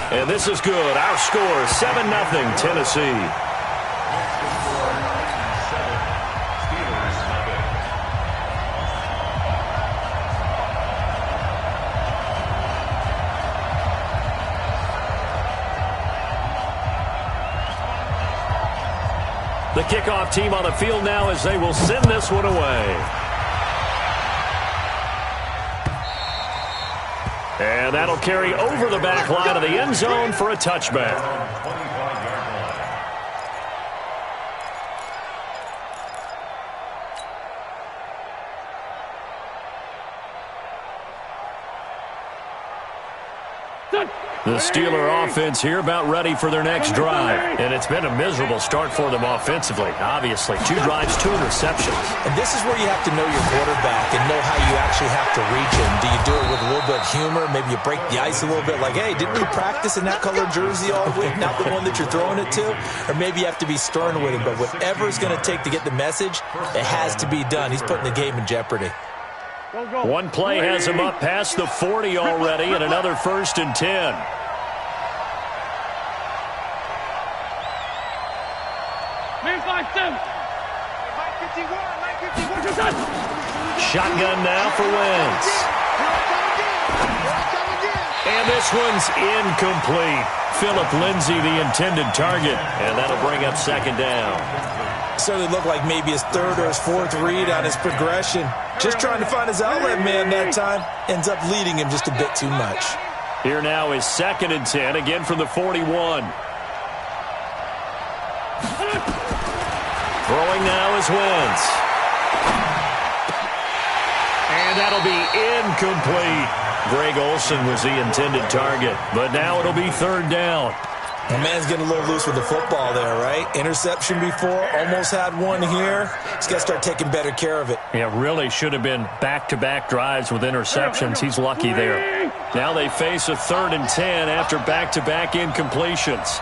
And this is good. Our score, 7-0 Tennessee. The kickoff team on the field now as they will send this one away. And that'll carry over the back line of the end zone for a touchback. The Steeler offense here about ready for their next drive. And it's been a miserable start for them offensively. Obviously, 2 drives, 2 interceptions. And this is where you have to know your quarterback and know how you actually have to reach him. Do you do it with a little bit of humor? Maybe you break the ice a little bit like, hey, didn't we practice in that color jersey all week? Not the one that you're throwing it to? Or maybe you have to be stern with him. But whatever it's going to take to get the message, it has to be done. He's putting the game in jeopardy. One play has him up past the 40 already, and another 1st and 10. Shotgun now for Wentz. And this one's incomplete. Phillip Lindsay, the intended target, and that'll bring up 2nd down. Certainly looked like maybe his 3rd or his 4th read on his progression. Just trying to find his outlet man that time. Ends up leading him just a bit too much. Here now is 2nd and 10, again from the 41. Throwing now is Wentz. And that'll be incomplete. Greg Olsen was the intended target, but now it'll be 3rd down. The man's getting a little loose with the football there, right? Interception before, almost had one here. He's got to start taking better care of it. Yeah, really should have been back-to-back drives with interceptions. He's lucky there. Now they face a 3rd and 10 after back-to-back incompletions.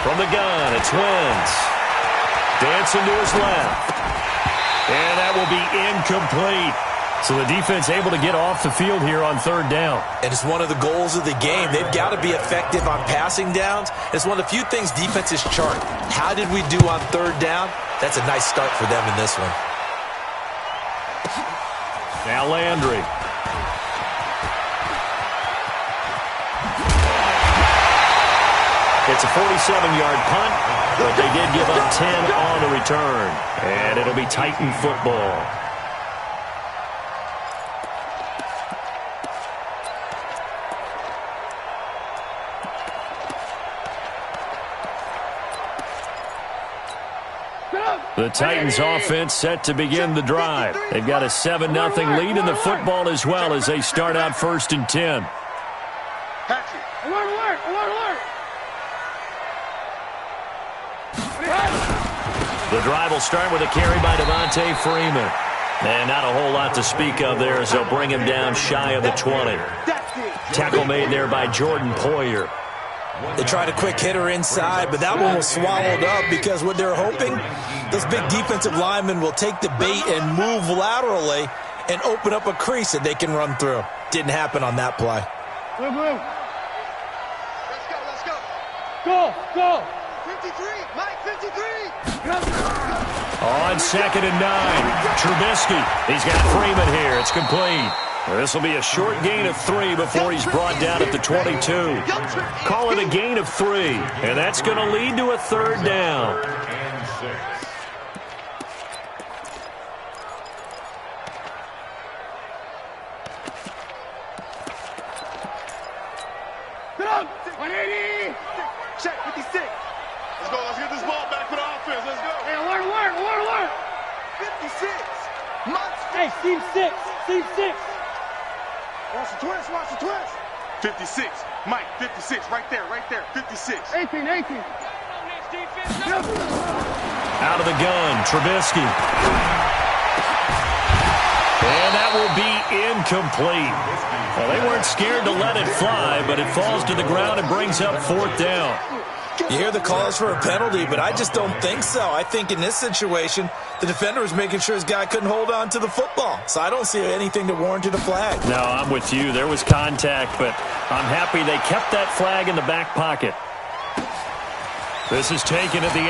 From the gun, it's Wentz. Dancing to his left. And that will be incomplete. So the defense able to get off the field here on 3rd down. And it's one of the goals of the game. They've got to be effective on passing downs. It's one of the few things defenses chart. How did we do on 3rd down? That's a nice start for them in this one. Now Landry. It's a 47-yard punt, but they did give up 10 on the return. And it'll be Titan football. The Titans offense set to begin the drive. They've got a 7-0 lead in the football as well as they start out 1st and 10. The drive will start with a carry by Devontae Freeman. And not a whole lot to speak of there as they'll bring him down shy of the 20. Tackle made there by Jordan Poyer. They tried a quick hitter inside, but that one was swallowed up because what they're hoping, those big defensive linemen will take the bait and move laterally and open up a crease that they can run through. Didn't happen on that play. Let's go. Go. 53, Mike, 53. On 2nd and 9, Trubisky. He's got Freeman here. It's complete. This will be a short gain of 3 before he's brought down at the 22. Call it a gain of 3, and that's going to lead to a 3rd down. Get up! 180! Check, 56. Let's go. Let's get this ball back for the offense. Let's go. Hey, alert. 56. Hey, seam 6. Watch the twist. 56. Mike, 56. Right there. 56. 18. Out of the gun, Trubisky. And that will be incomplete. Well, they weren't scared to let it fly, but it falls to the ground and brings up 4th down. You hear the calls for a penalty, but I just don't think so. I think in this situation, the defender was making sure his guy couldn't hold on to the football. So I don't see anything that warranted a flag. No, I'm with you. There was contact, but I'm happy they kept that flag in the back pocket. This is taken at the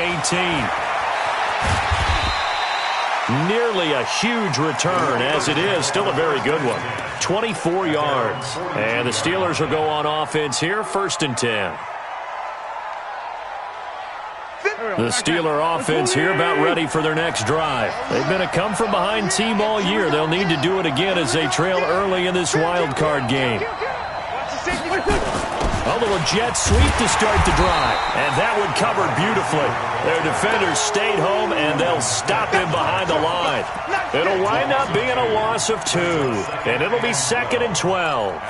18. Nearly a huge return, as it is still a very good one. 24 yards. And the Steelers will go on offense here, 1st and 10. The Steeler offense here about ready for their next drive. They've been a come-from-behind team all year. They'll need to do it again as they trail early in this wild card game. A little jet sweep to start the drive. And that one covered beautifully. Their defenders stayed home, and they'll stop him behind the line. It'll wind up being a loss of 2. And it'll be 2nd and 12.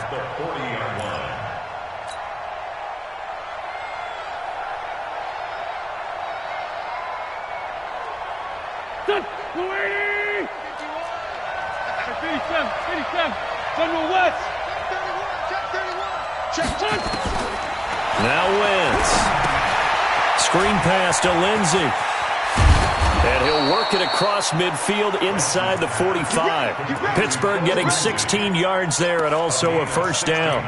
Now Wentz. Screen pass to Lindsey. And he'll work it across midfield inside the 45. Pittsburgh getting 16 yards there and also a 1st down.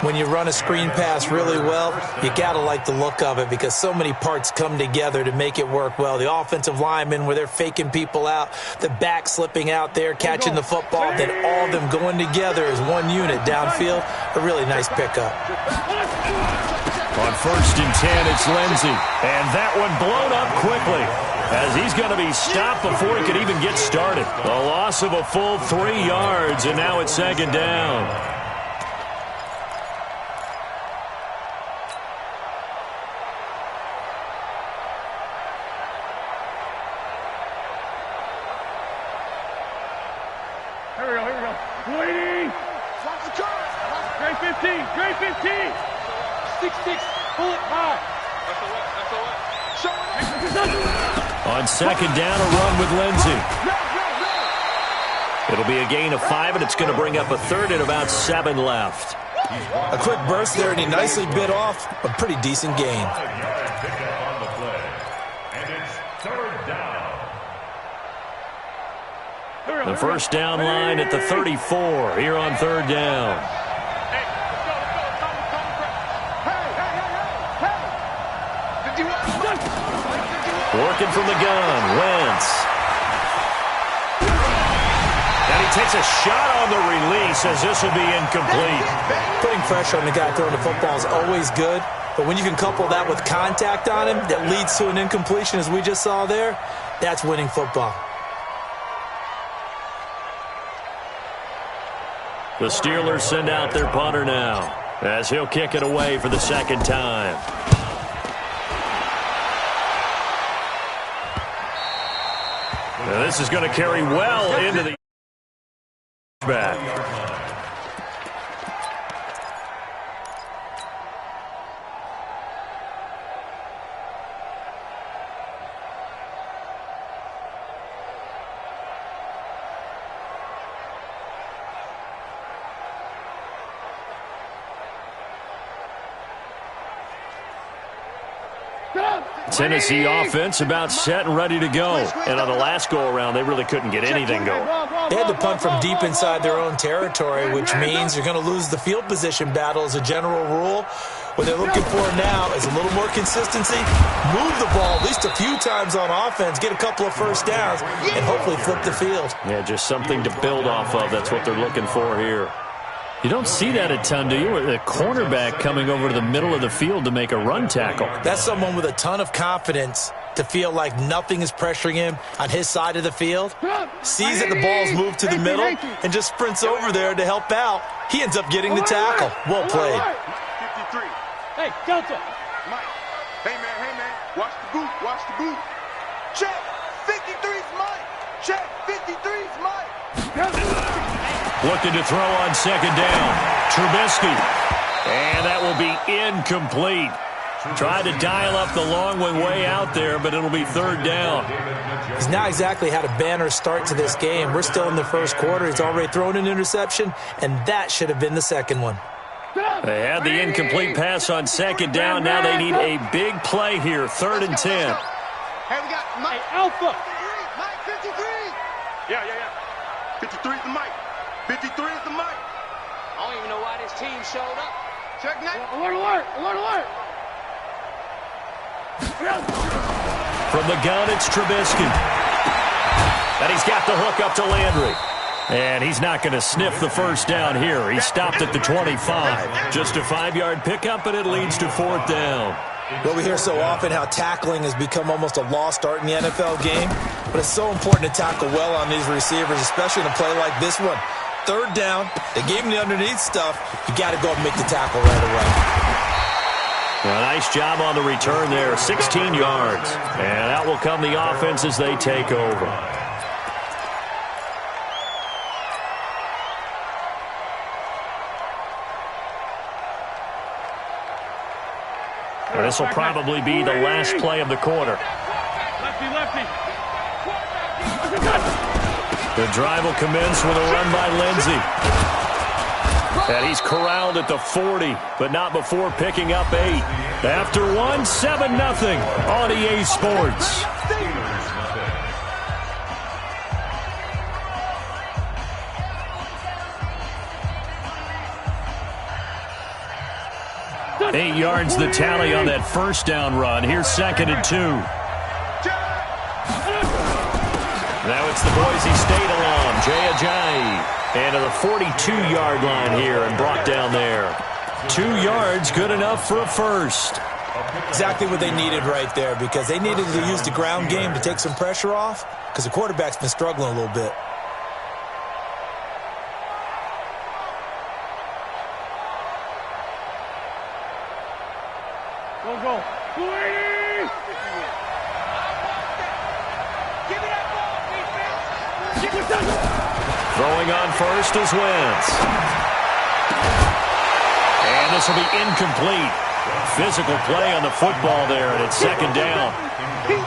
When you run a screen pass really well, you got to like the look of it because so many parts come together to make it work well. The offensive linemen where they're faking people out, the back slipping out there, catching the football, then all of them going together as one unit downfield. A really nice pickup. On 1st and 10, it's Lindsey. And that one blown up quickly as he's going to be stopped before he could even get started. A loss of a full 3 yards, and now it's 2nd down. On 2nd down, a run with Lindsey. It'll be a gain of 5, and it's going to bring up a 3rd and about 7 left. A quick burst there, and he nicely bit off a pretty decent gain. The 1st down line at the 34 here on 3rd down. Working from the gun, Wentz. And he takes a shot on the release as this will be incomplete. Putting pressure on the guy throwing the football is always good, but when you can couple that with contact on him that leads to an incompletion as we just saw there, that's winning football. The Steelers send out their punter now as he'll kick it away for the 2nd time. Now this is going to carry well into the back. Tennessee offense about set and ready to go. And on the last go-around, they really couldn't get anything going. They had to punt from deep inside their own territory, which means you're going to lose the field position battle as a general rule. What they're looking for now is a little more consistency, move the ball at least a few times on offense, get a couple of 1st downs, and hopefully flip the field. Yeah, just something to build off of. That's what they're looking for here. You don't see that a ton, do you? The cornerback coming over to the middle of the field to make a run tackle. That's someone with a ton of confidence to feel like nothing is pressuring him on his side of the field. Sees that the ball's moved to the middle and just sprints over there to help out. He ends up getting the tackle. Well played. 53. Hey, Delta. Mike. Hey, man. Watch the boot. Watch the boot. Check. 53's Mike. Check. 53's Mike. Looking to throw on 2nd down. Trubisky. And that will be incomplete. Tried to dial up the long one way out there, but it'll be 3rd down. He's not exactly had a banner start to this game. We're still in the 1st quarter. He's already thrown an interception, and that should have been the 2nd one. They had the incomplete pass on second down. Now they need a big play here, 3rd and 10. Hey, we got Mike. Hey, Alpha. Mike, 53. Yeah. 53 is the mic. 53 is the mic. I don't even know why this team showed up. Check night. Alert. From the gun, it's Trubisky. And he's got the hook up to Landry. And he's not going to sniff the first down here. He stopped at the 25. Just a 5-yard pickup, and it leads to 4th down. Well, we hear so often how tackling has become almost a lost art in the NFL game. But it's so important to tackle well on these receivers, especially in a play like this one. 3rd down, they gave him the underneath stuff. You got to go and make the tackle right away. Well, nice job on the return there, 16 yards. And out will come the offense as they take over. And this will probably be the last play of the quarter. Lefty. The drive will commence with a run by Lindsey. And he's corralled at the 40, but not before picking up 8. After 1, 7-0 on EA Sports. Eight yards the tally on that first down run. Here's 2nd and 2. Now it's the Boise State alum, Jay Ajayi. And to the 42-yard line here and brought down there. 2 yards, good enough for a first. Exactly what they needed right there, because they needed to use the ground game to take some pressure off, because the quarterback's been struggling a little bit. Go. 280! Give me that ball, defense! Throwing on first is Wentz. And this will be incomplete. Physical play on the football there, and it's 2nd down.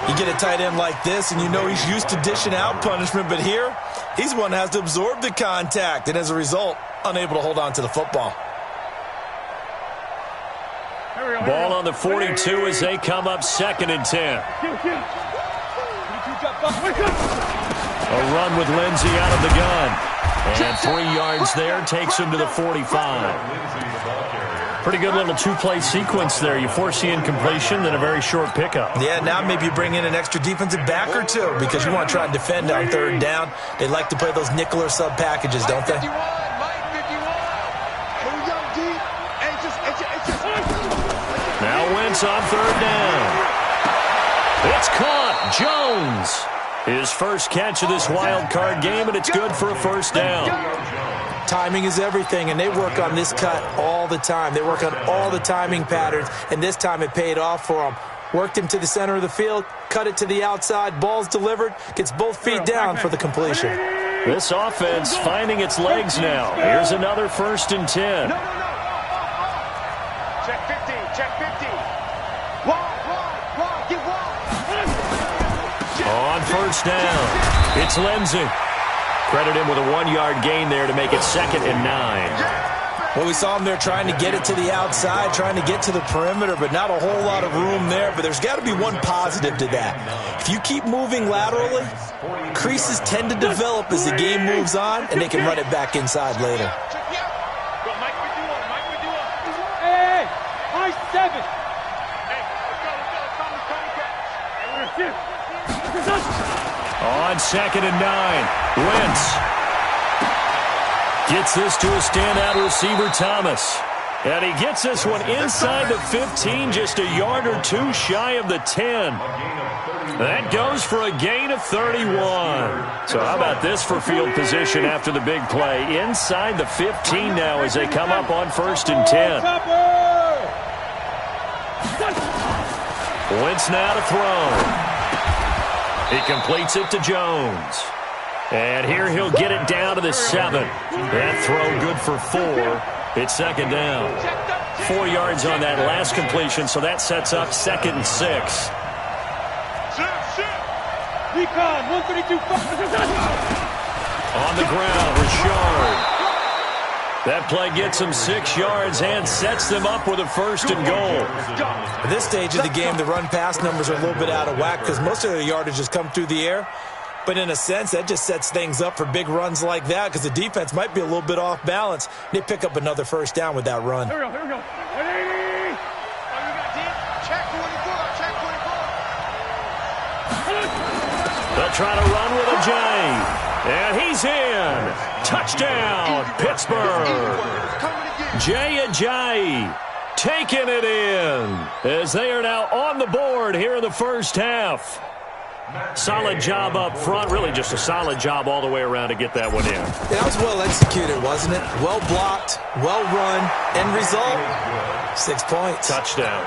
You get a tight end like this, and you know he's used to dishing out punishment, but here, he's the one that has to absorb the contact, and as a result, unable to hold on to the football. Ball on the 42 as they come up 2nd and 10. A run with Lindsey out of the gun. And 3 yards there takes him to the 45. Pretty good little 2-play sequence there. You force the incompletion, then a very short pickup. Yeah, now maybe you bring in an extra defensive back or two because you want to try and defend on 3rd down. They like to play those nickel or sub packages, don't they? Now Wentz on 3rd down. It's caught. Jones. His first catch of this wild card game, and it's good for a first down. Timing is everything, and they work on this cut all the time. They work on all the timing patterns, and this time it paid off for them. Worked him to the center of the field, cut it to the outside, ball's delivered, gets both feet down for the completion. This offense finding its legs now. Here's another 1st and 10. Check 15, check 15. Wall, get wall. On first down, it's Lindsey. Credit him with a 1-yard gain there to make it 2nd and 9. Well, we saw him there trying to get it to the outside, trying to get to the perimeter, but not a whole lot of room there. But there's got to be one positive to that. If you keep moving laterally, creases tend to develop as the game moves on, and they can run it back inside later. Hey, high 7. On 2nd and 9, Wentz gets this to a standout receiver, Thomas. And he gets this one inside the 15, just a yard or 2 shy of the 10. That goes for a gain of 31. So how about this for field position after the big play? Inside the 15 now as they come up on 1st and 10. Wentz now to throw. He completes it to Jones. And here he'll get it down to the 7. That throw good for 4. It's 2nd down. 4 yards on that last completion, so that sets up 2nd and 6. Recon, 132. On the ground, Richard. That play gets them 6 yards and sets them up with a 1st and goal. At this stage of the game, the run-pass numbers are a little bit out of whack because most of their yardage has come through the air. But in a sense, that just sets things up for big runs like that because the defense might be a little bit off balance. They pick up another 1st down with that run. Here we go. 180. Check 24. Check 24. They'll try to run with a J. And he's in. Touchdown, Pittsburgh. Jay Ajayi taking it in as they are now on the board here in the 1st half. Solid job up front. Really just a solid job all the way around to get that one in. That was well executed, wasn't it? Well blocked, well run. End result, 6 points. Touchdown.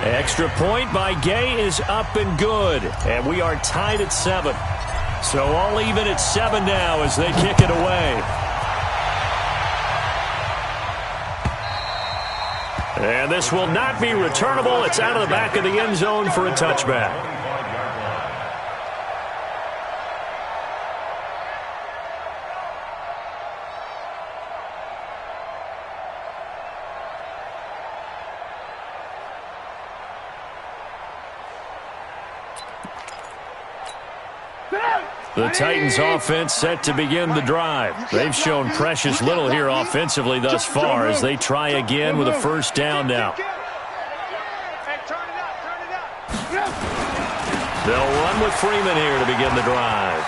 Extra point by Gay is up and good. And we are tied at 7. So all even at 7 now as they kick it away. And this will not be returnable. It's out of the back of the end zone for a touchback. The Titans offense set to begin the drive. They've shown precious little here offensively thus far as they try again with a 1st down now. They'll run with Freeman here to begin the drive.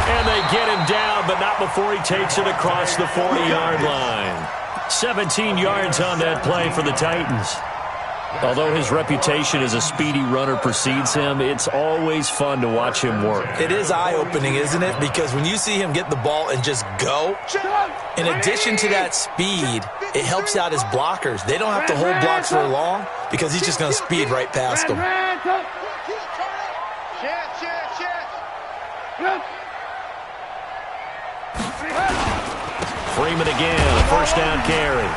And they get him down, but not before he takes it across the 40-yard line. 17 yards on that play for the Titans. Although his reputation as a speedy runner precedes him, it's always fun to watch him work. It is eye-opening, isn't it? Because when you see him get the ball and just go, in addition to that speed, it helps out his blockers. They don't have to hold blocks for long because he's just going to speed right past them. Freeman again, a 1st down carry.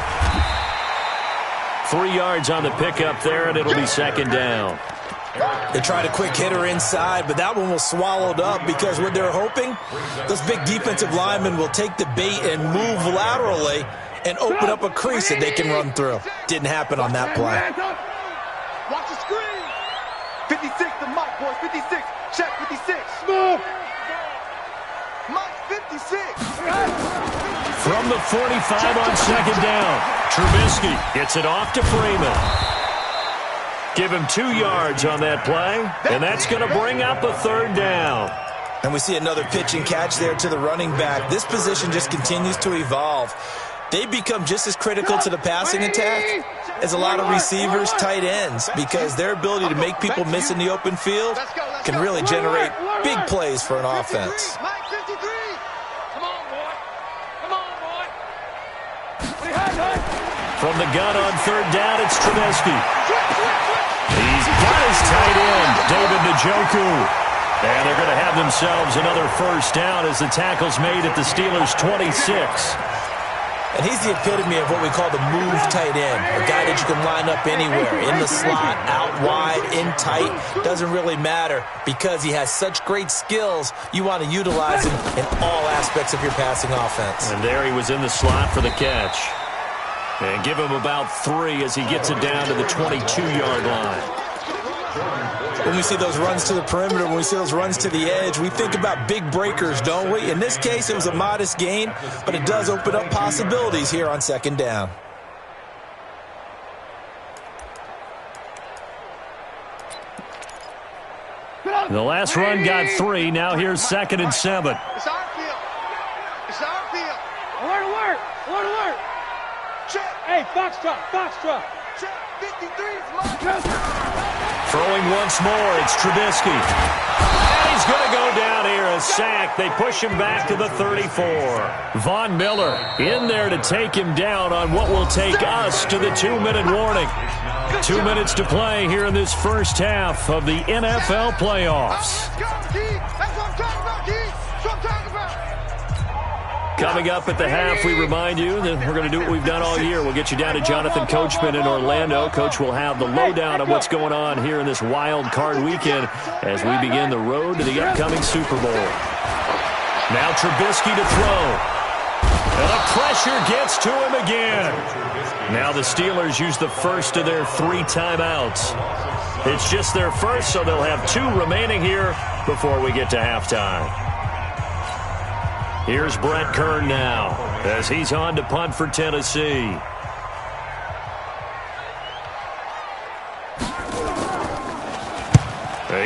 3 yards on the pickup there, and it'll be 2nd down. They tried a quick hitter inside, but that one was swallowed up because what they're hoping, those big defensive linemen will take the bait and move laterally and open up a crease that they can run through. Didn't happen on that play. Watch the screen. 56, the Mike, boys. 56. Check 56. Move. Mike, 56. From the 45 on 2nd down, Trubisky gets it off to Freeman. Give him 2 yards on that play, and that's going to bring up a 3rd down. And we see another pitch and catch there to the running back. This position just continues to evolve. They become just as critical to the passing attack as a lot of receivers, tight ends, because their ability to make people miss in the open field can really generate big plays for an offense. From the gun on 3rd down, it's Trubisky. He's got his tight end, David Njoku. And they're going to have themselves another 1st down as the tackle's made at the Steelers' 26. And he's the epitome of what we call the move tight end, a guy that you can line up anywhere, in the slot, out wide, in tight, doesn't really matter because he has such great skills. You want to utilize him in all aspects of your passing offense. And there he was in the slot for the catch. And give him about 3 as he gets it down to the 22-yard line. When we see those runs to the perimeter, when we see those runs to the edge, we think about big breakers, don't we? In this case, it was a modest gain, but it does open up possibilities here on 2nd down. The last run got 3. Now here's 2nd and 7. It's our field. It's our field. Alert, alert. Alert, alert. Check. Hey, Foxtrot. Check. 53 is mine. Throwing once more, it's Trubisky. And he's going to go down here, a sack. They push him back to the 34. Von Miller in there to take him down on what will take us to the 2-minute warning. 2 minutes to play here in this 1st half of the NFL playoffs. That's what I'm talking about, Keith. That's what I'm talking about. Coming up at the half, we remind you that we're going to do what we've done all year. We'll get you down to Jonathan Coachman in Orlando. Coach will have the lowdown on what's going on here in this wild card weekend as we begin the road to the upcoming Super Bowl. Now Trubisky to throw. And the pressure gets to him again. Now the Steelers use the first of their 3 timeouts. It's just their first, so they'll have 2 remaining here before we get to halftime. Here's Brent Kern now as he's on to punt for Tennessee.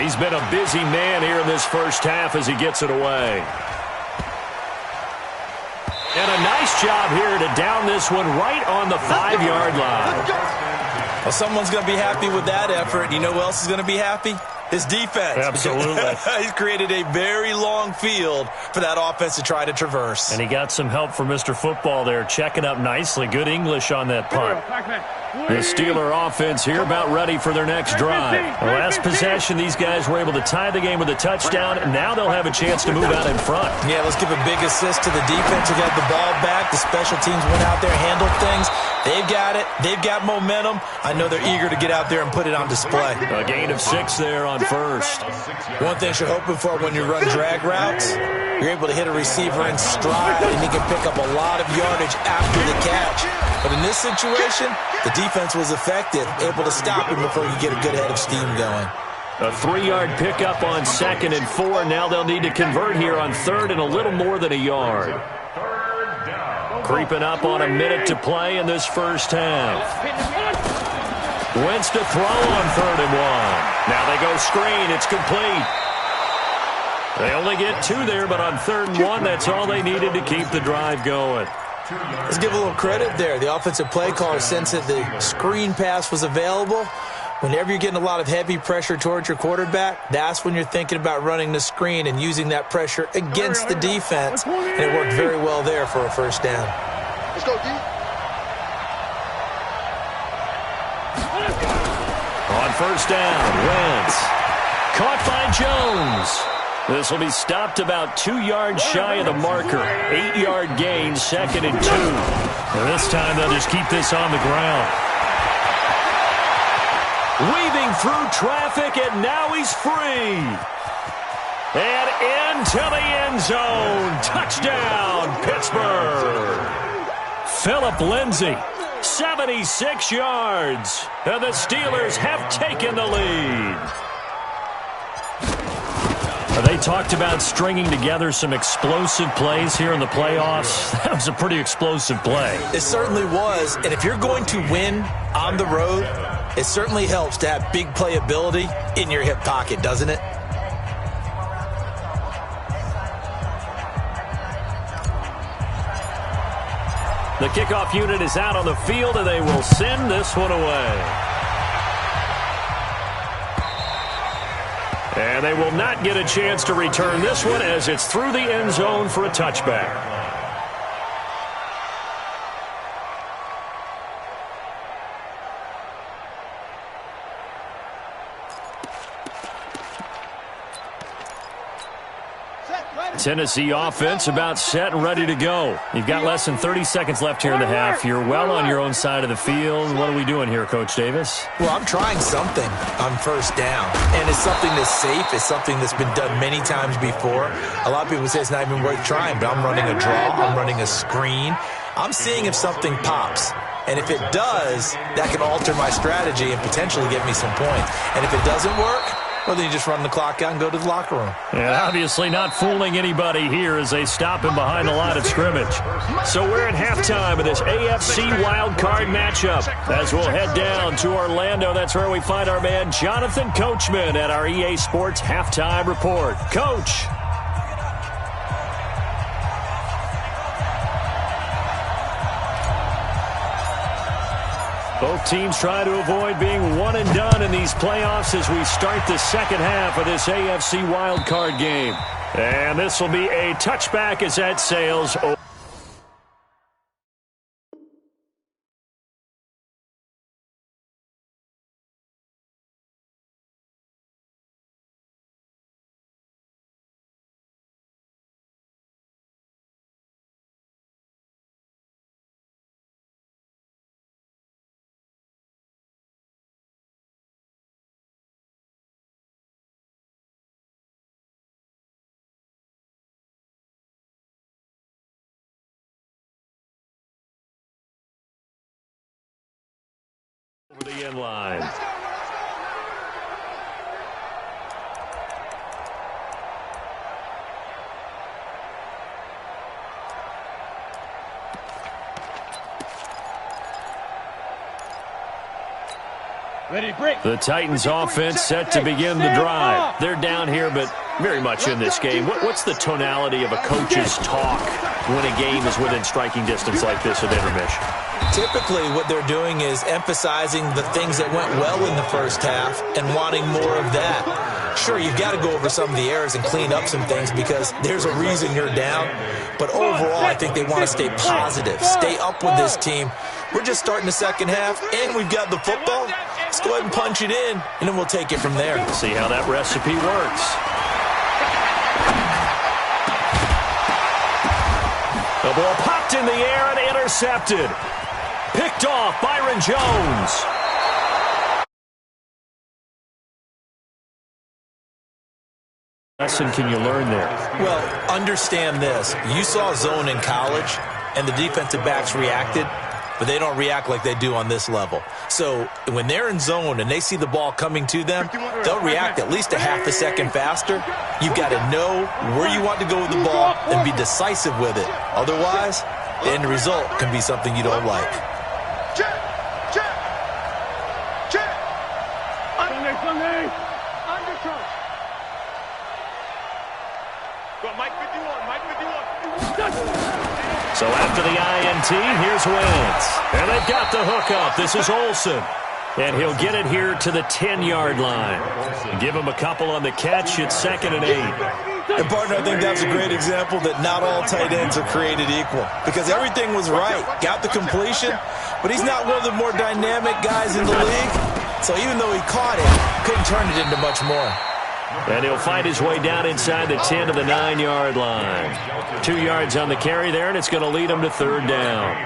He's been a busy man here in this first half as he gets it away. And a nice job here to down this one right on the 5-yard line. Well, someone's going to be happy with that effort. You know who else is going to be happy? His defense. Absolutely. He's created a very long field for that offense to try to traverse. And he got some help from Mr. Football there, checking up nicely. Good English on that punt. The Steeler offense here about ready for their next drive. The last possession, these guys were able to tie the game with a touchdown, and now they'll have a chance to move out in front. Yeah, let's give a big assist to the defense who got the ball back. The special teams went out there, handled things. They've got it. They've got momentum. I know they're eager to get out there and put it on display. A gain of 6 there on first. One thing you're hoping for when you run drag routes, you're able to hit a receiver in stride, and he can pick up a lot of yardage after the catch. But in this situation, the defense was effective, able to stop him before he get a good head of steam going. A 3-yard pickup on 2nd and 4. Now they'll need to convert here on 3rd and a little more than a yard. Creeping up on a minute to play in this first half. Wentz to throw on 3rd and 1. Now they go screen. It's complete. They only get 2 there, but on 3rd and 1, that's all they needed to keep the drive going. Let's give a little credit there. The offensive play caller sensed that the screen pass was available. Whenever you're getting a lot of heavy pressure towards your quarterback, that's when you're thinking about running the screen and using that pressure against the defense. And it worked very well there for a first down. Let's go, D. On first down, Wentz. Caught by Jones. This will be stopped about 2 yards shy of the marker. 8-yard gain, 2nd and 2. And this time they'll just keep this on the ground. Weaving through traffic, and now he's free. And into the end zone. Touchdown, Pittsburgh. Philip Lindsay, 76 yards. And the Steelers have taken the lead. They talked about stringing together some explosive plays here in the playoffs. That was a pretty explosive play. It certainly was. And if you're going to win on the road, it certainly helps to have big playability in your hip pocket, doesn't it? The kickoff unit is out on the field, and they will send this one away. And they will not get a chance to return this one as it's through the end zone for a touchback. Tennessee offense about set and ready to go. You've got less than 30 seconds left here in the half. You're well on your own side of the field. What are we doing here, Coach Davis? Well, I'm trying something on first down, and it's something that's safe. It's something that's been done many times before. A lot of people say it's not even worth trying, but I'm running a draw. I'm running a screen. I'm seeing if something pops. And if it does, that can alter my strategy and potentially get me some points. And if it doesn't work, well, then you just run the clock out and go to the locker room. And obviously not fooling anybody here as they stop him behind the line of scrimmage. So we're at halftime of this AFC wildcard matchup. As we'll head down to Orlando, that's where we find our man Jonathan Coachman at our EA Sports Halftime Report. Coach. Both teams try to avoid being one and done in these playoffs as we start the second half of this AFC wildcard game. And this will be a touchback as that sails over. Over the end line. The Titans offense set to begin the drive. They're down here, but very much in this game. What's the tonality of a coach's talk when a game is within striking distance like this at intermission? Typically, what they're doing is emphasizing the things that went well in the first half and wanting more of that. Sure, you've got to go over some of the errors and clean up some things because there's a reason you're down. But overall, I think they want to stay positive, stay up with this team. We're just starting the second half, and we've got the football. Let's go ahead and punch it in, and then we'll take it from there. See how that recipe works. The ball popped in the air and intercepted. Picked off Byron Jones. Lesson can you learn there? Well, understand this. You saw zone in college, and the defensive backs reacted, but they don't react like they do on this level. So when they're in zone and they see the ball coming to them, they'll react at least a half a second faster. You've got to know where you want to go with the ball and be decisive with it. Otherwise, the end result can be something you don't like. So after the INT, here's Wentz. And they've got the hookup. This is Olsen. And he'll get it here to the 10-yard line. Give him a couple on the catch. It's 2nd and 8. And, partner, I think that's a great example that not all tight ends are created equal. Because everything was right. Got the completion, but he's not one of the more dynamic guys in the league. So even though he caught it, couldn't turn it into much more. And he'll find his way down inside the 10 to the 9-yard line. 2 yards on the carry there, and it's going to lead him to 3rd down.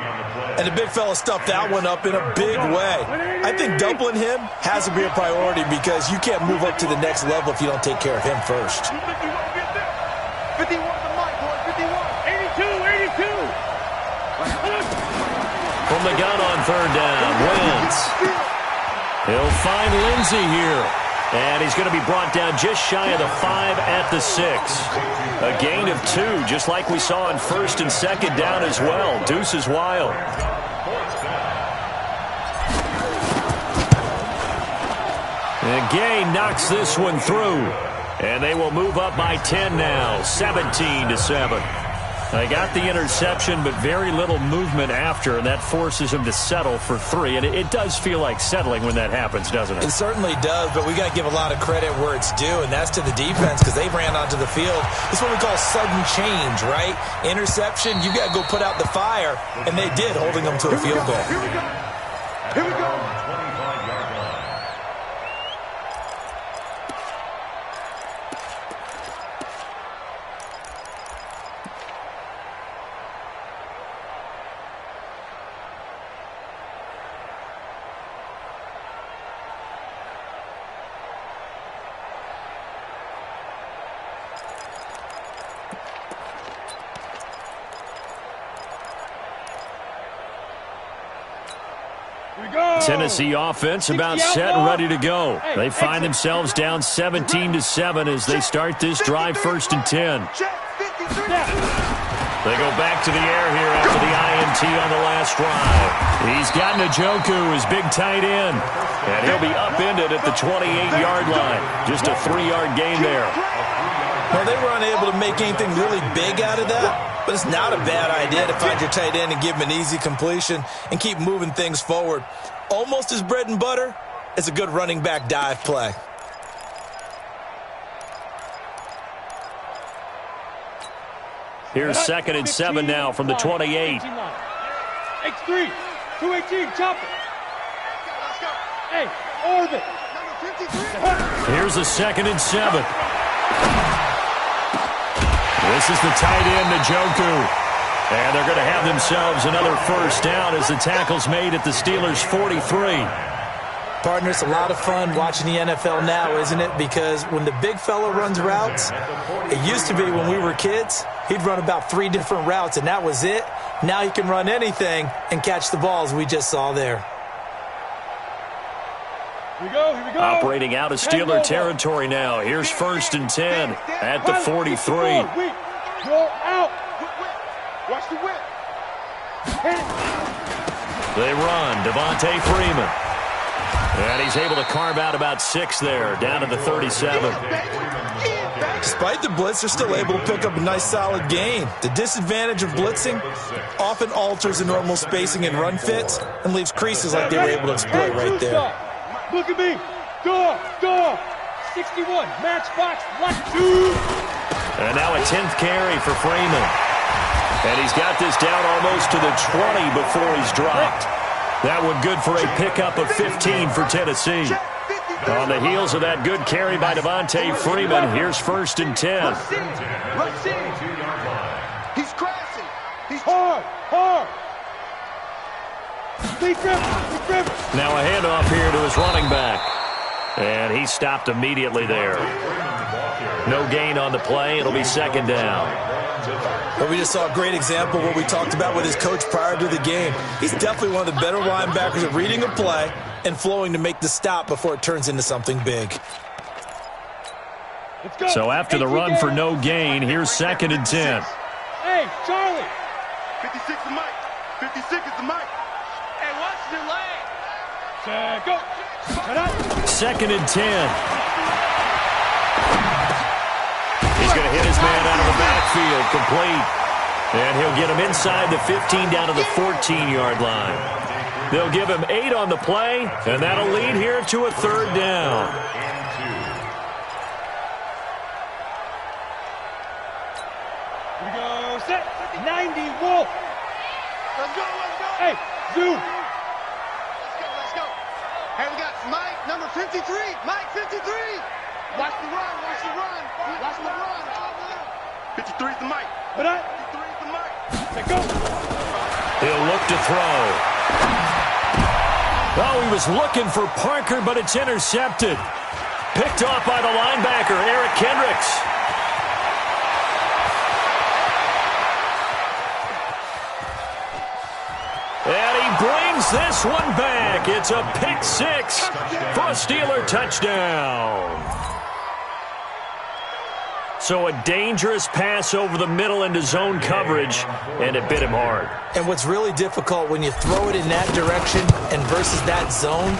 And the big fella stuffed that one up in a big way. I think doubling him has to be a priority because you can't move up to the next level if you don't take care of him first. 51 to Mike, boy, 51. 82. From the gun on 3rd down, Wentz. He'll find Lindsey here. And he's going to be brought down just shy of the 5 at the 6. A gain of 2, just like we saw on 1st and 2nd down as well. Deuce is wild. And Gay knocks this one through. And they will move up by 10 now, 17-7. They got the interception, but very little movement after, and that forces him to settle for 3. And it does feel like settling when that happens, doesn't it? It certainly does, but we got to give a lot of credit where it's due, and that's to the defense because they ran onto the field. It's what we call sudden change, right? Interception, you got to go put out the fire, and they did, holding them to a field goal. Here we go. Here we go. Tennessee offense about set and ready to go. They find themselves down 17-7 as they start this drive 1st and 10. They go back to the air here after the INT on the last drive. He's got Njoku, his big tight end. And he'll be upended at the 28-yard line. Just a 3-yard gain there. Well, they were unable to make anything really big out of that, but it's not a bad idea to find your tight end and give him an easy completion and keep moving things forward. Almost as bread and butter as a good running back dive play. Here's 2nd and 7 now from the 28. X3, 218, chop it. Hey, orbit. Here's the 2nd and 7. This is the tight end, Njoku. And they're going to have themselves another 1st down as the tackle's made at the Steelers' 43. Partner, it's a lot of fun watching the NFL now, isn't it? Because when the big fella runs routes, it used to be when we were kids, he'd run about 3 different routes, and that was it. Now he can run anything and catch the balls we just saw there. Here we go, here we go. Operating out of Steeler territory now. Here's 1st and 10 at the 43. You're out. Watch the whip. They run. Devontae Freeman. And he's able to carve out about 6 there, down to the 37. Despite the blitz, they're still able to pick up a nice, solid gain. The disadvantage of blitzing often alters the normal spacing and run fits and leaves creases like they were able to exploit right there. Look at me. Dog. 61. Matchbox. Left 2. And now a 10th carry for Freeman. And he's got this down almost to the 20 before he's dropped. That one good for a pickup of 15 for Tennessee. On the heels of that good carry by Devontae Freeman, here's 1st and 10. He's crashing. He's hard. Now a handoff here to his running back. And he stopped immediately there. No gain on the play. It'll be 2nd down. But we just saw a great example of what we talked about with his coach prior to the game. He's definitely one of the better linebackers at reading a play and flowing to make the stop before it turns into something big. So after the run for no gain, here's 2nd and 10. Hey, Charlie. 56 is Mike. 56 is the Mike. Hey, watch your leg. Go. 2nd and 10. He's going to hit his man out of the backfield, complete. And he'll get him inside the 15 down to the 14-yard line. They'll give him 8 on the play, and that'll lead here to a 3rd down. Here we go, set. 90, Wolf. Let's go. Hey, Zoo. Let's go. Hey, we got Mike, number 53. Mike, 53. Watch the run. 53 is the Mike. 53 is the Mike. Let's go. He'll look to throw. Oh, he was looking for Parker, but it's intercepted. Picked off by the linebacker, Eric Kendricks. And he brings this one back. It's a pick 6 for a Steeler touchdown. So a dangerous pass over the middle into zone coverage, and it bit him hard. And what's really difficult when you throw it in that direction and versus that zone,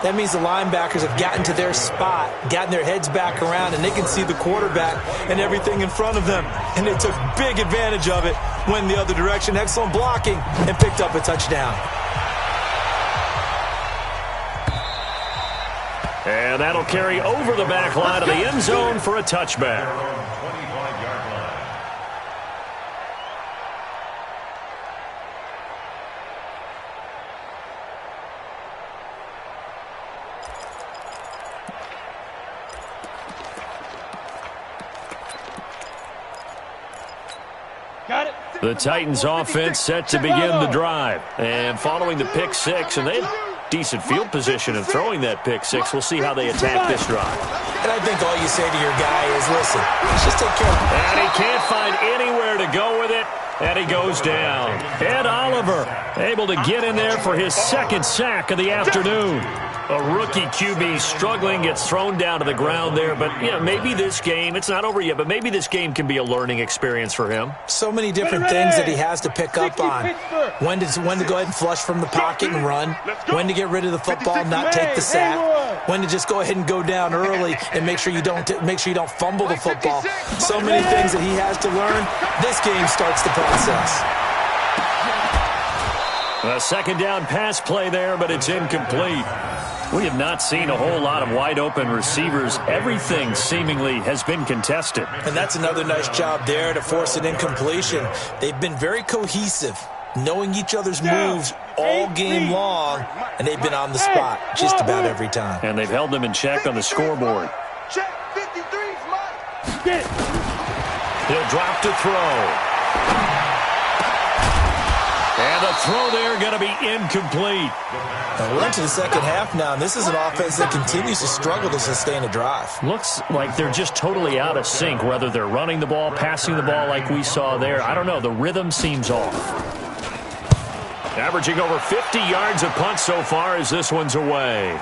that means the linebackers have gotten to their spot, gotten their heads back around, and they can see the quarterback and everything in front of them. And they took big advantage of it, went the other direction, excellent blocking, and picked up a touchdown. And that'll carry over the back line of the end zone for a touchback. Got it. The Titans offense set to begin the drive. And following the pick 6, and they have decent field position in throwing that pick 6. We'll see how they attack this drive. And I think all you say to your guy is, listen, let's just take care of it. And he can't find anywhere to go with it. And he goes down. Ed Oliver able to get in there for his 2nd sack of the afternoon. A rookie QB struggling, gets thrown down to the ground there. But, you know, maybe this game, it's not over yet, but maybe this game can be a learning experience for him. So many different things that he has to pick up on. When to go ahead and flush from the pocket and run. When to get rid of the football, not take the sack. When to just go ahead and go down early and make sure you don't fumble the football. So many things that he has to learn. This game starts the process. A 2nd down pass play there, but it's incomplete. We have not seen a whole lot of wide-open receivers. Everything seemingly has been contested. And that's another nice job there to force an incompletion. They've been very cohesive, knowing each other's moves all game long, and they've been on the spot just about every time. And they've held them in check on the scoreboard. Check 53's Mike. Get it. He'll drop to throw. And the throw there going to be incomplete. Now we're into the 2nd half now, and this is an offense that continues to struggle to sustain a drive. Looks like they're just totally out of sync, whether they're running the ball, passing the ball like we saw there. I don't know. The rhythm seems off. Averaging over 50 yards a punt so far as this one's away.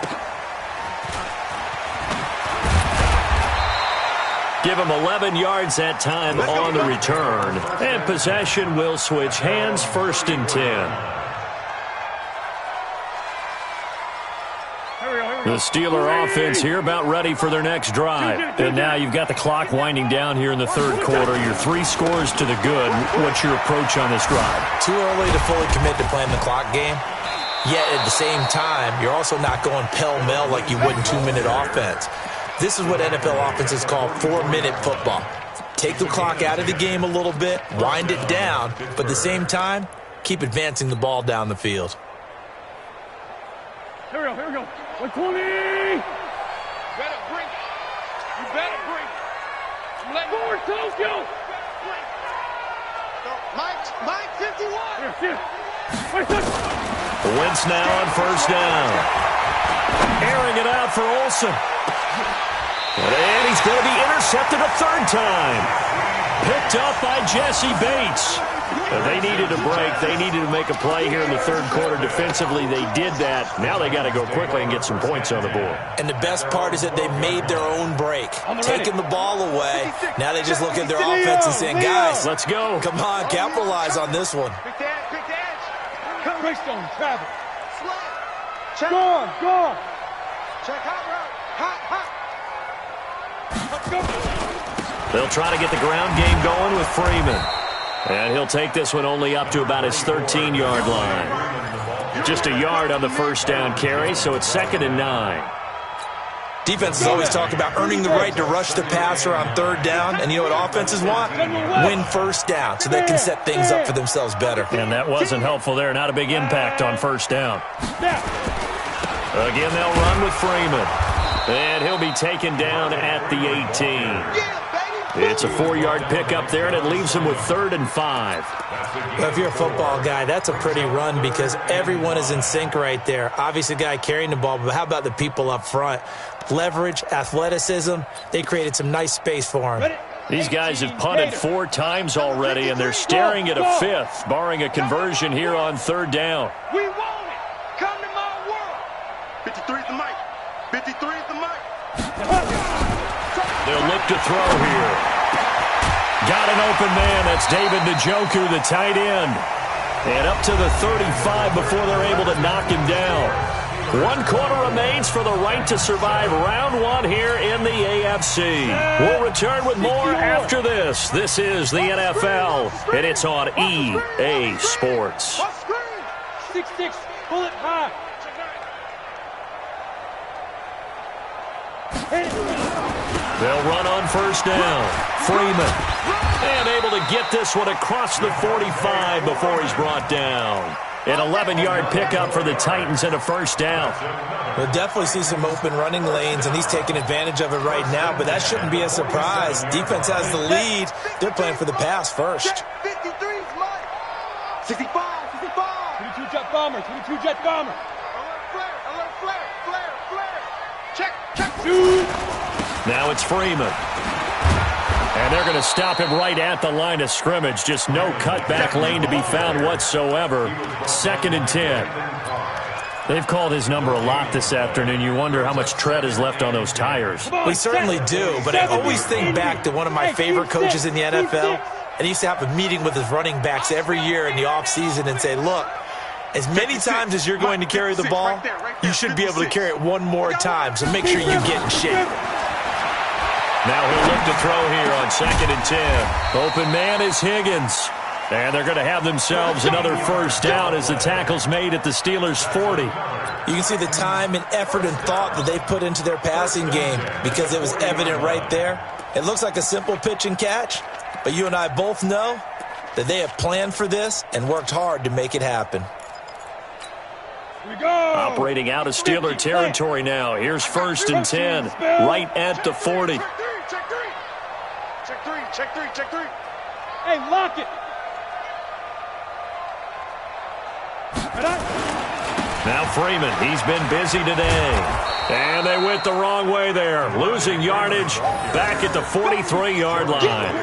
Give him 11 yards that time on the return. And possession will switch hands, 1st and 10. The Steeler offense here about ready for their next drive. And now you've got the clock winding down here in the 3rd quarter. Your 3 scores to the good. What's your approach on this drive? Too early to fully commit to playing the clock game. Yet at the same time, you're also not going pell-mell like you would in 2-minute offense. This is what NFL offenses call 4-minute football. Take the clock out of the game a little bit, wind it down, but at the same time, keep advancing the ball down the field. Here we go. 120! Better bring it. You better bring it. Let Forward, Tokyo! Mike, 51! Here. Wait, Wentz now on 1st down. Airing it out for Olsen. And he's going to be intercepted a 3rd time. Picked up by Jesse Bates. They needed a break. They needed to make a play here in the 3rd quarter. Defensively, they did that. Now they got to go quickly and get some points on the board. And the best part is that they made their own break. Taking the ball away. Now they just look at their offense and saying, guys, let's go. Come on, capitalize on this one. Pick the edge. Greystone, travel. Slant. Check. Go on. Check hot route. Hot. Let's go. They'll try to get the ground game going with Freeman. And he'll take this one only up to about his 13-yard line. Just a yard on the 1st down carry, so it's 2nd and 9. Defenses always talk about earning the right to rush the passer on 3rd down. And you know what offenses want? Win 1st down so they can set things up for themselves better. And that wasn't helpful there. Not a big impact on 1st down. Again, they'll run with Freeman. And he'll be taken down at the 18. It's a 4-yard pickup there, and it leaves him with 3rd and 5. Well, if you're a football guy, that's a pretty run because everyone is in sync right there. Obviously, the guy carrying the ball, but how about the people up front? Leverage, athleticism, they created some nice space for him. These guys have punted 4 times already, and they're staring at a 5th, barring a conversion here on 3rd down. We want it. Come to my world. 53 is the mic. 53 is the mic. They'll look to throw here. Got an open man. That's David Njoku, the tight end. And up to the 35 before they're able to knock him down. 1 quarter remains for the right to survive round 1 here in the AFC. We'll return with more after this. This is the NFL, and it's on EA Sports. 6-6, bullet high. They'll run on 1st down. Freeman. And able to get this one across the 45 before he's brought down. An 11-yard pickup for the Titans and a 1st down. We'll definitely see some open running lanes, and he's taking advantage of it right now, but that shouldn't be a surprise. Defense has the lead. They're playing for the pass first. 53 is mine. 65. 22 jet bomber. Alert flare. Check. Shoot. Now it's Freeman. And they're going to stop him right at the line of scrimmage. Just no cutback lane to be found whatsoever. 2nd and 10. They've called his number a lot this afternoon. You wonder how much tread is left on those tires. We certainly do, but I always think back to one of my favorite coaches in the NFL. And he used to have a meeting with his running backs every year in the offseason and say, look, as many times as you're going to carry the ball, you should be able to carry it one more time. So make sure you get in shape. Now he'll look to throw here on 2nd and 10. Open man is Higgins. And they're going to have themselves another 1st down as the tackle's made at the Steelers' 40. You can see the time and effort and thought that they put into their passing game because it was evident right there. It looks like a simple pitch and catch, but you and I both know that they have planned for this and worked hard to make it happen. Here we go. Operating out of Steeler territory now. Here's 1st and 10, right at the 40. Check three. Hey, lock it. Now Freeman, he's been busy today. And they went the wrong way there. Losing yardage back at the 43-yard line.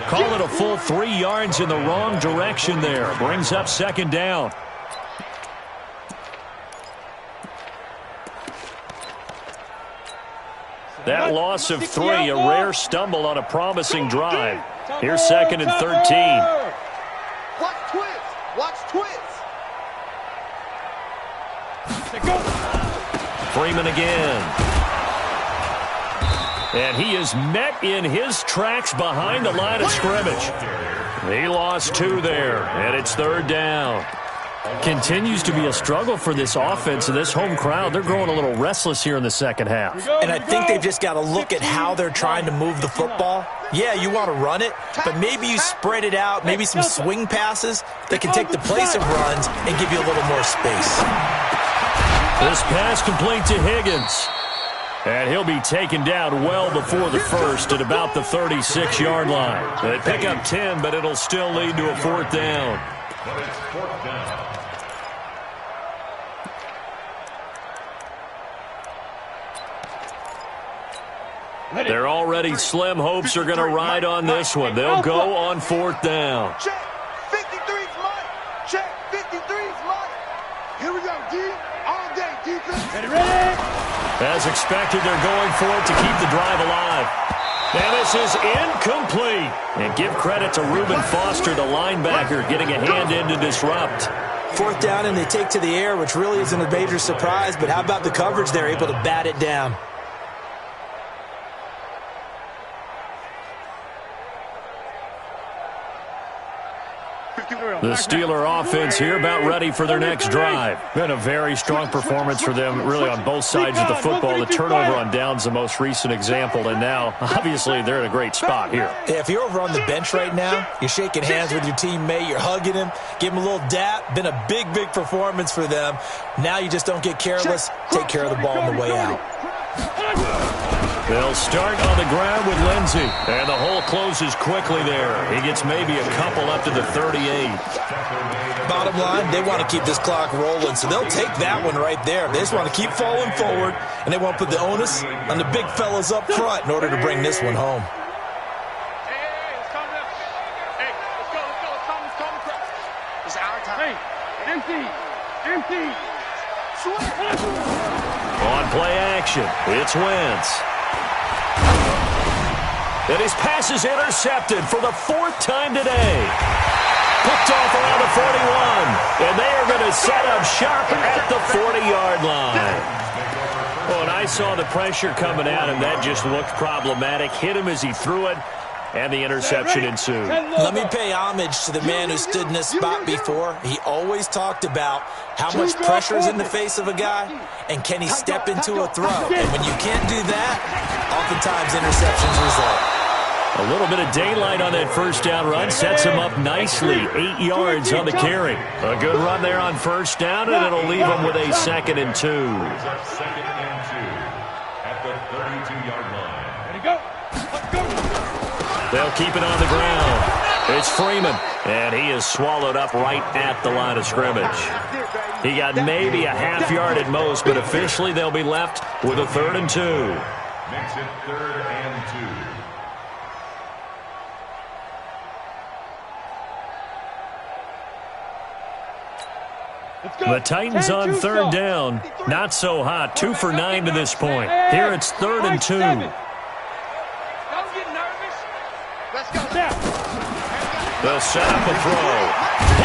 Call it a full 3 yards in the wrong direction there. Brings up 2nd down. That loss of 3, a rare stumble on a promising drive. Here's 2nd and 13. Watch twist. Watch twist. Freeman again. And he is met in his tracks behind the line of scrimmage. He lost 2 there, and it's 3rd down. Continues to be a struggle for this offense and this home crowd. They're growing a little restless here in the second half. And I think they've just got to look at how they're trying to move the football. Yeah, you want to run it, but maybe you spread it out, maybe some swing passes that can take the place of runs and give you a little more space. This pass complete to Higgins. And he'll be taken down well before the first at about the 36-yard line. They pick up 10, but it'll still lead to a 4th down. But it's 4th down. Their already slim hopes are going to ride on this one. They'll go on 4th down. Check. 53's mine. Check. 53's mine. Here we go, D. All day, defense. Ready? As expected, they're going for it to keep the drive alive. And this is incomplete. And give credit to Reuben Foster, the linebacker, getting a hand in to disrupt. 4th down, and they take to the air, which really isn't a major surprise, but how about the coverage? They're able to bat it down. The Steeler offense here about ready for their next drive. Been a very strong performance for them, really, on both sides of the football. The turnover on downs the most recent example, and now, obviously, they're in a great spot here. Yeah, if you're over on the bench right now, you're shaking hands with your teammate, you're hugging him, give him a little dap. Been a big, big performance for them. Now you just don't get careless. Take care of the ball on the way out. They'll start on the ground with Lindsey. And the hole closes quickly there. He gets maybe a couple up to the 38. Bottom line, they want to keep this clock rolling, so they'll take that one right there. They just want to keep falling forward, and they want to put the onus on the big fellas up front in order to bring this one home. Hey, let's calm down. Hey, let's go. Let's calm across. It's our time. Hey, empty. On play action, it's Wentz. And his pass is intercepted for the 4th time today. Picked off around the 41. And they are going to set up shop at the 40-yard line. Oh, and I saw the pressure coming at him. That just looked problematic. Hit him as he threw it, and the interception ensued. Let me pay homage to the man who stood in this spot before. He always talked about how much pressure is in the face of a guy, and can he step into a throw. And when you can't do that, oftentimes interceptions result. A little bit of daylight on that first down run sets him up nicely. 8 yards on the carry. A good run there on first down, and it'll leave him with a 2nd and 2. 2nd and 2 at the 32-yard line. Ready, go. They'll keep it on the ground. It's Freeman, and he is swallowed up right at the line of scrimmage. He got maybe a half yard at most, but officially they'll be left with a 3rd and 2. Makes it 3rd and 2. The Titans on 3rd down. Not so hot. 2 for 9 to this point. Here it's 3rd and 2. Don't get nervous. Let's go. They'll set up a throw.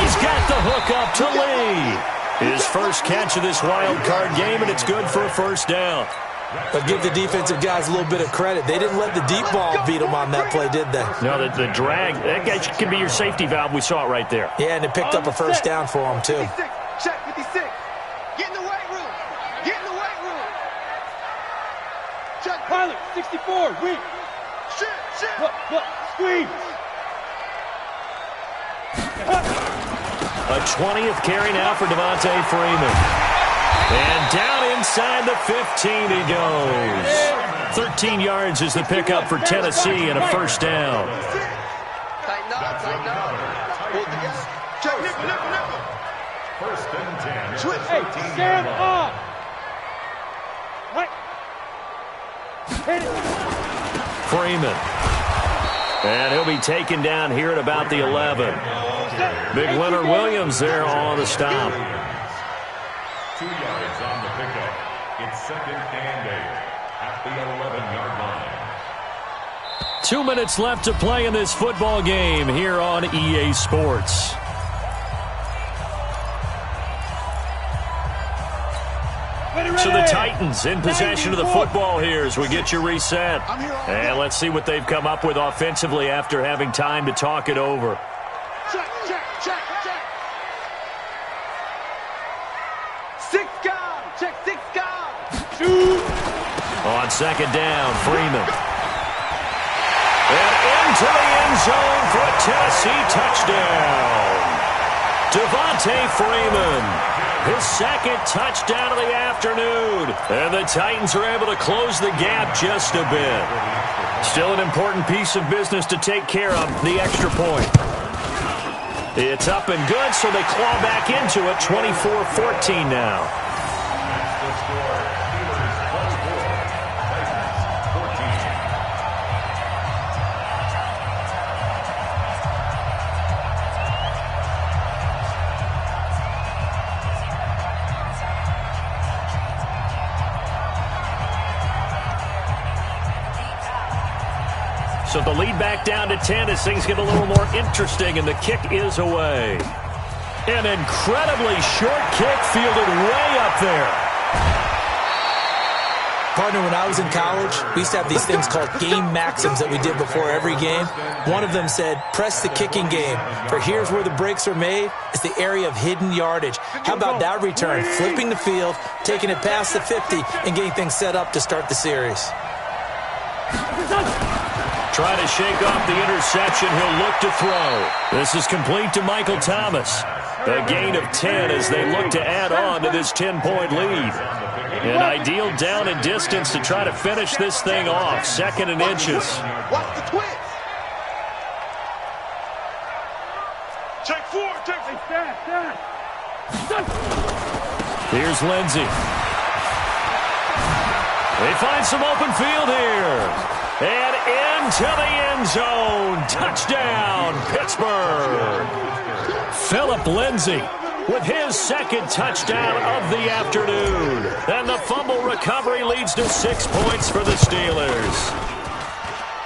He's got the hook up to Lee. His first catch of this wild card game, and it's good for a 1st down. But give the defensive guys a little bit of credit. They didn't let the deep ball beat them on that play, did they? No, the drag, that guy can be your safety valve. We saw it right there. Yeah, and it picked up a 1st down for them, too. Check 56. Get in the weight room. Get in the weight room. Check. Pilot, 64, weak. Shit. Look, squeeze. A 20th carry now for Devontae Freeman. And down inside the 15 he goes. 13 yards is the pickup for Tennessee and a 1st down. Tighten up. Hold together. Check, nickel. 1st and 10. Switch. Hey, stand up. What? Hit it. Freeman. And he'll be taken down here at about the 11. Big Leonard Williams there on the stop. 2 yards on the pickup. It's 2nd and 8 at the 11-yard line. 2 minutes left to play in this football game here on EA Sports. So the Titans in possession of the football here as we get you reset. And let's see what they've come up with offensively after having time to talk it over. Check, check, check, check. 6 gone. Check, 6 gone. Shoot. On second down, Freeman. And into the end zone for a Tennessee touchdown. Devontae Freeman. His second touchdown of the afternoon. And the Titans are able to close the gap just a bit. Still an important piece of business to take care of, the extra point. It's up and good, so they claw back into it, 24-14 now. So the lead back down to 10 as things get a little more interesting, and the kick is away. An incredibly short kick fielded way up there. Partner, when I was in college, we used to have these things called game maxims that we did before every game. One of them said, press the kicking game, for here's where the breaks are made. It's the area of hidden yardage. How about that return? Flipping the field, taking it past the 50, and getting things set up to start the series. Try to shake off the interception. He'll look to throw. This is complete to Michael Thomas. A gain of 10 as they look to add on to this 10-point lead. An ideal down and distance to try to finish this thing off. 2nd and inches. Watch the twist. Check 4, check 4. Here's Lindsey. They find some open field here. And into the end zone. Touchdown, Pittsburgh. Philip Lindsey with his second touchdown of the afternoon. And the fumble recovery leads to 6 points for the Steelers.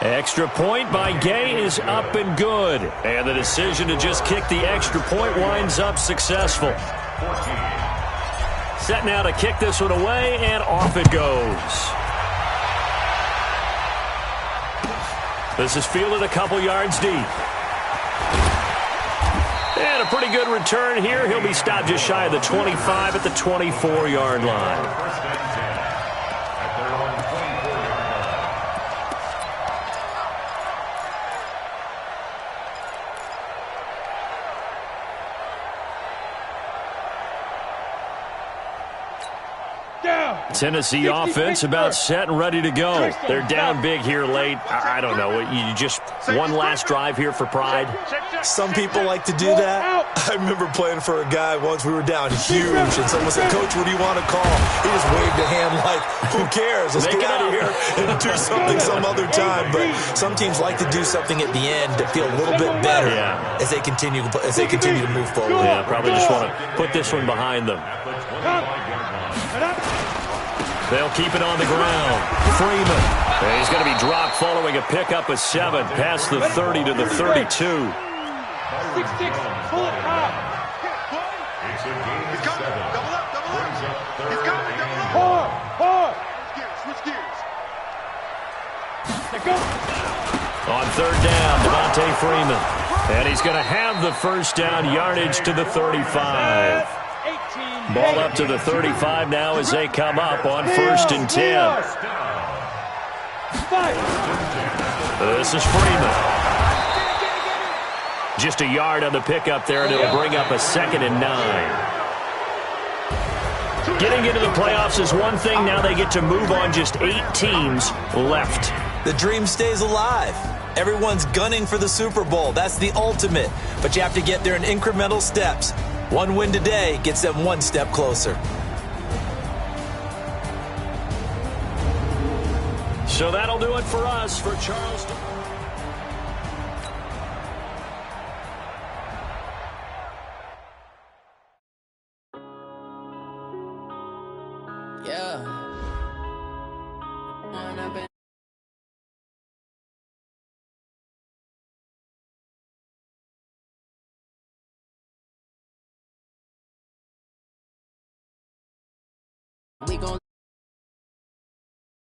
Extra point by Gay is up and good. And the decision to just kick the extra point winds up successful. Set now to kick this one away, and off it goes. This is fielded a couple yards deep. And a pretty good return here. He'll be stopped just shy of the 25 at the 24-yard line. Tennessee offense about set and ready to go. They're down big here late. I don't know. You just one last drive here for pride. Some people like to do that. I remember playing for a guy once. We were down huge, and someone said, "Coach, what do you want to call?" He just waved a hand like, "Who cares? Let's get out of here and do something some other time." But some teams like to do something at the end to feel a little bit better as they continue to move forward. Yeah, probably just want to put this one behind them. They'll keep it on the ground. Freeman. He's going to be dropped following a pickup of 7 past the 30 to the 32. 6-6. Pull it out. He's coming. Double up, double up. He's coming, double up. Hard. Switch gears. Let go. On 3rd down, Devontae Freeman. And he's going to have the first down, yardage to the 35. Ball up to the 35 now as they come up on 1st and 10. This is Freeman. Just a yard on the pickup there, and it'll bring up a 2nd and 9. Getting into the playoffs is one thing. Now they get to move on. Just 8 teams left. The dream stays alive. Everyone's gunning for the Super Bowl. That's the ultimate. But you have to get there in incremental steps. One win today gets them one step closer. So that'll do it for us for Charleston. Yeah. We gon'